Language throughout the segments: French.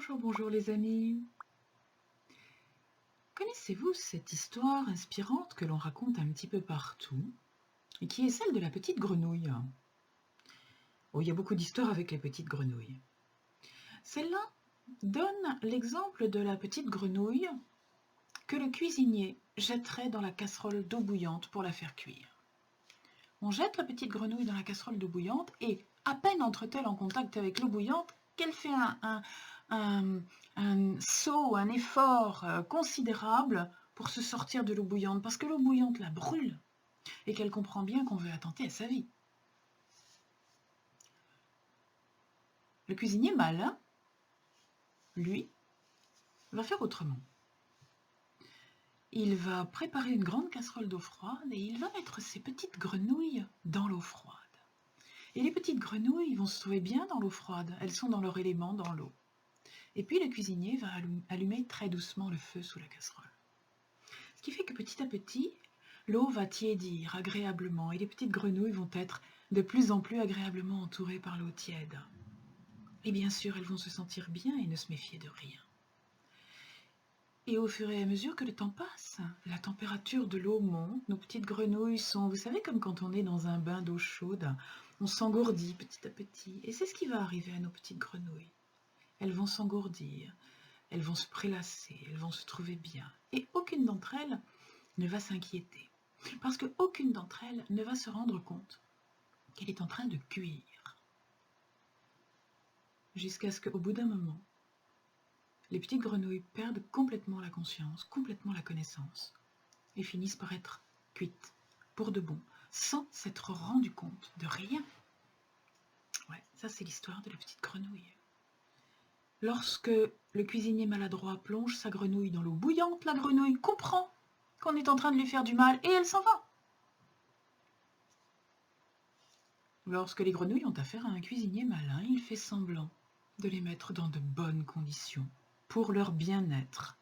Bonjour, bonjour les amis. Connaissez-vous cette histoire inspirante que l'on raconte un petit peu partout et qui est celle de la petite grenouille? Oh, il y a beaucoup d'histoires avec les petites grenouilles. Celle-là donne l'exemple de la petite grenouille que le cuisinier jetterait dans la casserole d'eau bouillante pour la faire cuire. On jette la petite grenouille dans la casserole d'eau bouillante et à peine entre-t-elle en contact avec l'eau bouillante qu'elle fait un saut, un effort considérable pour se sortir de l'eau bouillante, parce que l'eau bouillante la brûle et qu'elle comprend bien qu'on veut attenter à sa vie. Le cuisinier malin, lui, va faire autrement. Il va préparer une grande casserole d'eau froide et il va mettre ses petites grenouilles dans l'eau froide. Et les petites grenouilles vont se trouver bien dans l'eau froide, elles sont dans leur élément dans l'eau. Et puis le cuisinier va allumer très doucement le feu sous la casserole. Ce qui fait que petit à petit, l'eau va tiédir agréablement et les petites grenouilles vont être de plus en plus agréablement entourées par l'eau tiède. Et bien sûr, elles vont se sentir bien et ne se méfier de rien. Et au fur et à mesure que le temps passe, la température de l'eau monte, nos petites grenouilles sont, vous savez, comme quand on est dans un bain d'eau chaude, on s'engourdit petit à petit. Et c'est ce qui va arriver à nos petites grenouilles. Elles vont s'engourdir, elles vont se prélasser, elles vont se trouver bien. Et aucune d'entre elles ne va s'inquiéter. Parce qu'aucune d'entre elles ne va se rendre compte qu'elle est en train de cuire. Jusqu'à ce qu'au bout d'un moment, les petites grenouilles perdent complètement la conscience, complètement la connaissance, et finissent par être cuites, pour de bon, sans s'être rendu compte de rien. Ouais, ça c'est l'histoire de la petite grenouille. Lorsque le cuisinier maladroit plonge sa grenouille dans l'eau bouillante, la grenouille comprend qu'on est en train de lui faire du mal et elle s'en va. Lorsque les grenouilles ont affaire à un cuisinier malin, il fait semblant de les mettre dans de bonnes conditions pour leur bien-être.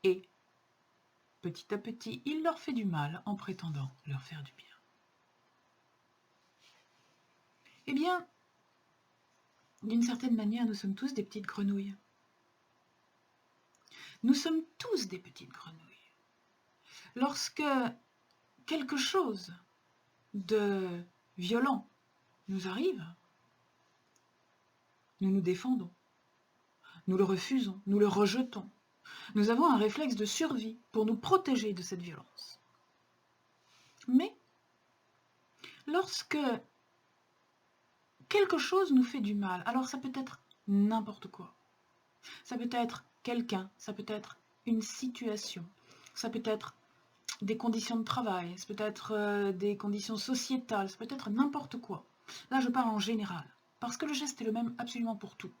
Et petit à petit, il leur fait du mal en prétendant leur faire du bien. Eh bien, d'une certaine manière, nous sommes tous des petites grenouilles. Nous sommes tous des petites grenouilles. Lorsque quelque chose de violent nous arrive, nous nous défendons, nous le refusons, nous le rejetons. Nous avons un réflexe de survie pour nous protéger de cette violence. Mais lorsque quelque chose nous fait du mal, alors ça peut être n'importe quoi. Ça peut être quelqu'un, ça peut être une situation, ça peut être des conditions de travail, ça peut être des conditions sociétales, ça peut être n'importe quoi. Là, je parle en général, parce que le geste est le même absolument pour tout.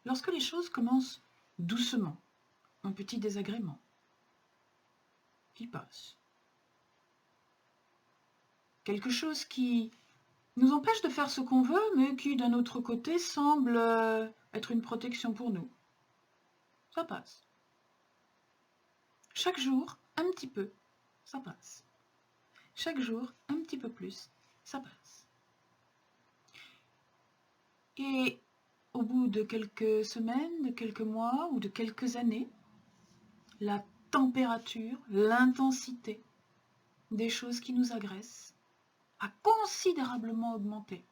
Lorsque les choses commencent doucement, un petit désagrément qui passe, quelque chose qui nous empêche de faire ce qu'on veut, mais qui, d'un autre côté, semble être une protection pour nous. Ça passe. Chaque jour, un petit peu, ça passe. Chaque jour, un petit peu plus, ça passe. Et au bout de quelques semaines, de quelques mois ou de quelques années, la température, l'intensité des choses qui nous agressent a considérablement augmenté.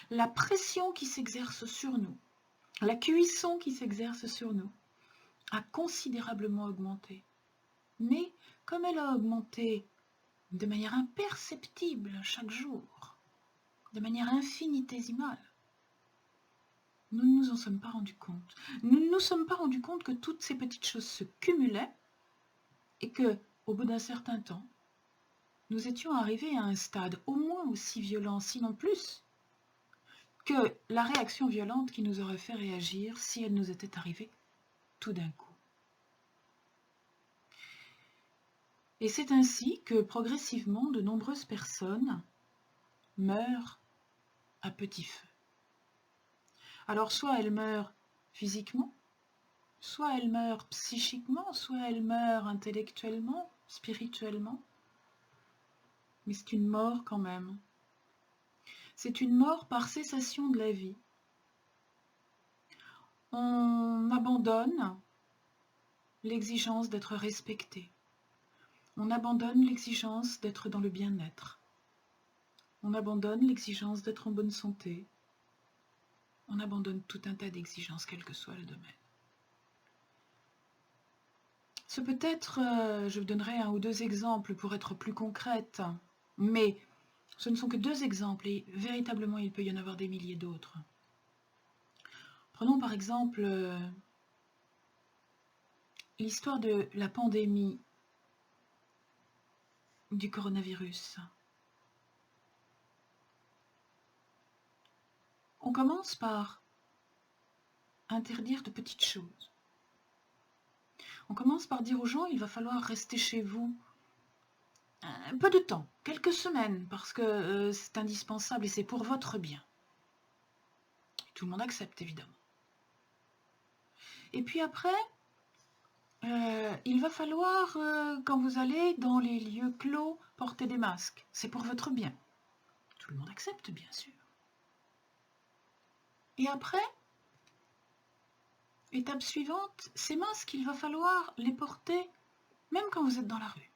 La pression qui s'exerce sur nous, la cuisson qui s'exerce sur nous, a considérablement augmenté. Mais comme elle a augmenté de manière imperceptible chaque jour, de manière infinitésimale, nous ne nous en sommes pas rendus compte. Nous ne nous sommes pas rendus compte que toutes ces petites choses se cumulaient et que, au bout d'un certain temps, nous étions arrivés à un stade au moins aussi violent, sinon plus, que la réaction violente qui nous aurait fait réagir si elle nous était arrivée tout d'un coup. Et c'est ainsi que progressivement de nombreuses personnes meurent à petit feu. Alors soit elles meurent physiquement, soit elles meurent psychiquement, soit elles meurent intellectuellement, spirituellement, mais c'est une mort quand même. C'est une mort par cessation de la vie. On abandonne l'exigence d'être respecté. On abandonne l'exigence d'être dans le bien-être. On abandonne l'exigence d'être en bonne santé. On abandonne tout un tas d'exigences, quel que soit le domaine. Ce peut être, je vous donnerai 1 ou 2 exemples pour être plus concrète, mais ce ne sont que 2 exemples et véritablement il peut y en avoir des milliers d'autres. Prenons par exemple l'histoire de la pandémie du coronavirus. On commence par interdire de petites choses. On commence par dire aux gens, il va falloir rester chez vous un peu de temps, quelques semaines, parce que c'est indispensable et c'est pour votre bien. Tout le monde accepte, évidemment. Et puis après, il va falloir, quand vous allez dans les lieux clos, porter des masques. C'est pour votre bien. Tout le monde accepte, bien sûr. Et après, étape suivante, ces masques, il va falloir les porter même quand vous êtes dans la rue.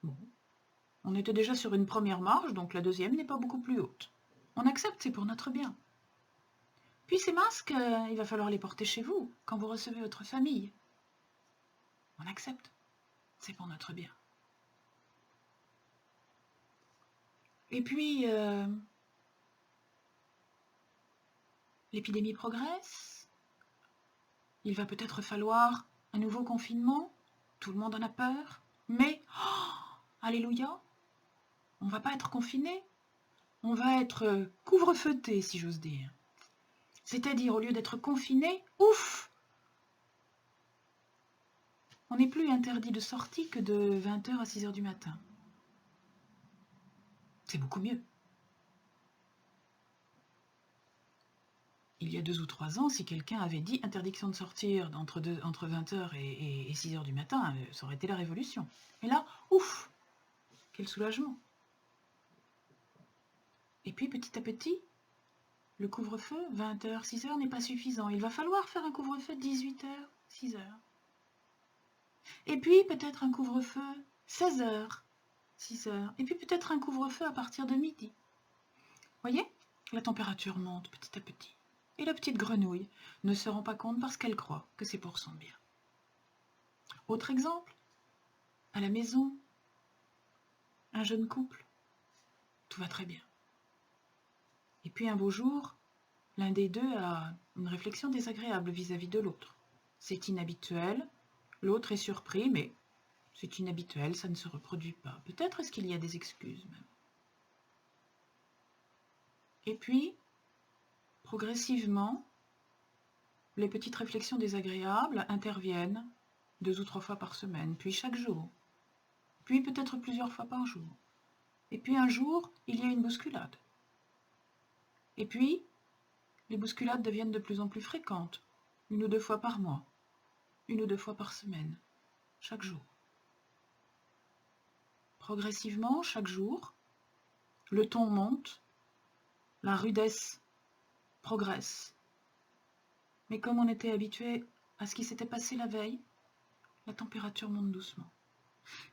Bon. On était déjà sur une première marche, donc la deuxième n'est pas beaucoup plus haute. On accepte, c'est pour notre bien. Puis ces masques, il va falloir les porter chez vous, quand vous recevez votre famille. On accepte, c'est pour notre bien. Et puis, l'épidémie progresse. Il va peut-être falloir un nouveau confinement. Tout le monde en a peur. Mais, alléluia, on ne va pas être confiné. On va être couvre-feuté, si j'ose dire. C'est-à-dire, au lieu d'être confiné, ouf, on n'est plus interdit de sortie que de 20h à 6h du matin. C'est beaucoup mieux. Il y a 2 ou 3 ans, si quelqu'un avait dit interdiction de sortir entre 20h et 6h du matin, ça aurait été la révolution. Et là, ouf, quel soulagement. Et puis petit à petit, le couvre-feu, 20h, 6h n'est pas suffisant. Il va falloir faire un couvre-feu 18h, 6h. Et puis peut-être un couvre-feu 16h, 6h. Et puis peut-être un couvre-feu à partir de midi. Voyez, la température monte petit à petit. Et la petite grenouille ne se rend pas compte parce qu'elle croit que c'est pour son bien. Autre exemple, à la maison, un jeune couple, tout va très bien. Et puis un beau jour, l'un des deux a une réflexion désagréable vis-à-vis de l'autre. C'est inhabituel, l'autre est surpris, mais c'est inhabituel, ça ne se reproduit pas. Peut-être est-ce qu'il y a des excuses même. Et puis, progressivement, les petites réflexions désagréables interviennent 2 ou 3 fois par semaine, puis chaque jour, puis peut-être plusieurs fois par jour. Et puis un jour, il y a une bousculade. Et puis, les bousculades deviennent de plus en plus fréquentes, 1 ou 2 fois par mois, 1 ou 2 fois par semaine, chaque jour. Progressivement, chaque jour, le ton monte, la rudesse progresse. Mais comme on était habitué à ce qui s'était passé la veille, la température monte doucement.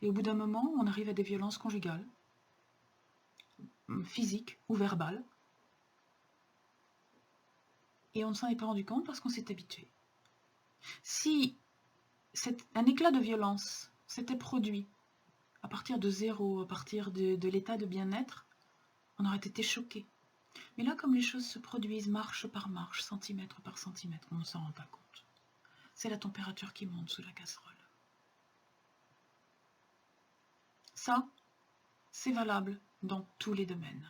Et au bout d'un moment, on arrive à des violences conjugales, physiques ou verbales, et on ne s'en est pas rendu compte parce qu'on s'est habitué. Si un éclat de violence s'était produit à partir de zéro, à partir de l'état de bien-être, on aurait été choqué. Mais là, comme les choses se produisent marche par marche, centimètre par centimètre, on ne s'en rend pas compte. C'est la température qui monte sous la casserole. Ça, c'est valable dans tous les domaines.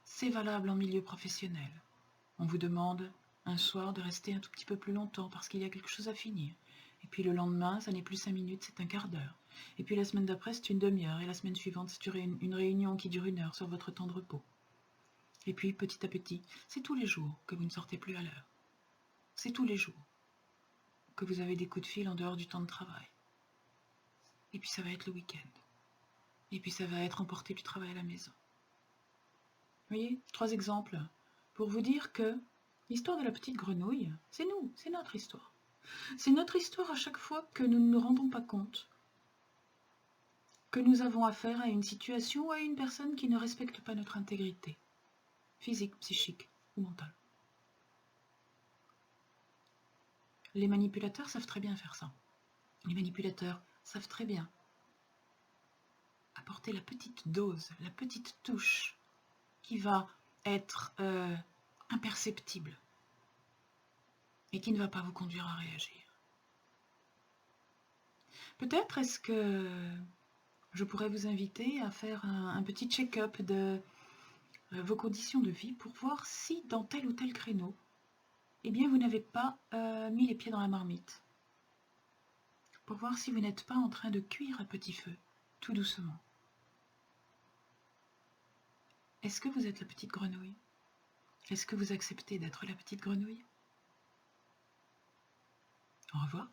C'est valable en milieu professionnel. On vous demande un soir de rester un tout petit peu plus longtemps parce qu'il y a quelque chose à finir. Et puis le lendemain, ça n'est plus 5 minutes, c'est un quart d'heure. Et puis la semaine d'après, c'est une demi-heure. Et la semaine suivante, c'est une réunion qui dure 1 heure sur votre temps de repos. Et puis petit à petit, c'est tous les jours que vous ne sortez plus à l'heure. C'est tous les jours que vous avez des coups de fil en dehors du temps de travail. Et puis ça va être le week-end. Et puis ça va être emporter du travail à la maison. Vous voyez, 3 exemples pour vous dire que L'histoire de la petite grenouille, c'est nous, c'est notre histoire. C'est notre histoire à chaque fois que nous ne nous rendons pas compte que nous avons affaire à une situation ou à une personne qui ne respecte pas notre intégrité, physique, psychique ou mentale. Les manipulateurs savent très bien faire ça. Les manipulateurs savent très bien apporter la petite dose, la petite touche qui va être imperceptible et qui ne va pas vous conduire à réagir. Peut-être est-ce que je pourrais vous inviter à faire un petit check-up de vos conditions de vie pour voir si dans tel ou tel créneau, eh bien, vous n'avez pas mis les pieds dans la marmite. Pour voir si vous n'êtes pas en train de cuire à petit feu, tout doucement. Est-ce que vous êtes la petite grenouille? Est-ce que vous acceptez d'être la petite grenouille? Au revoir.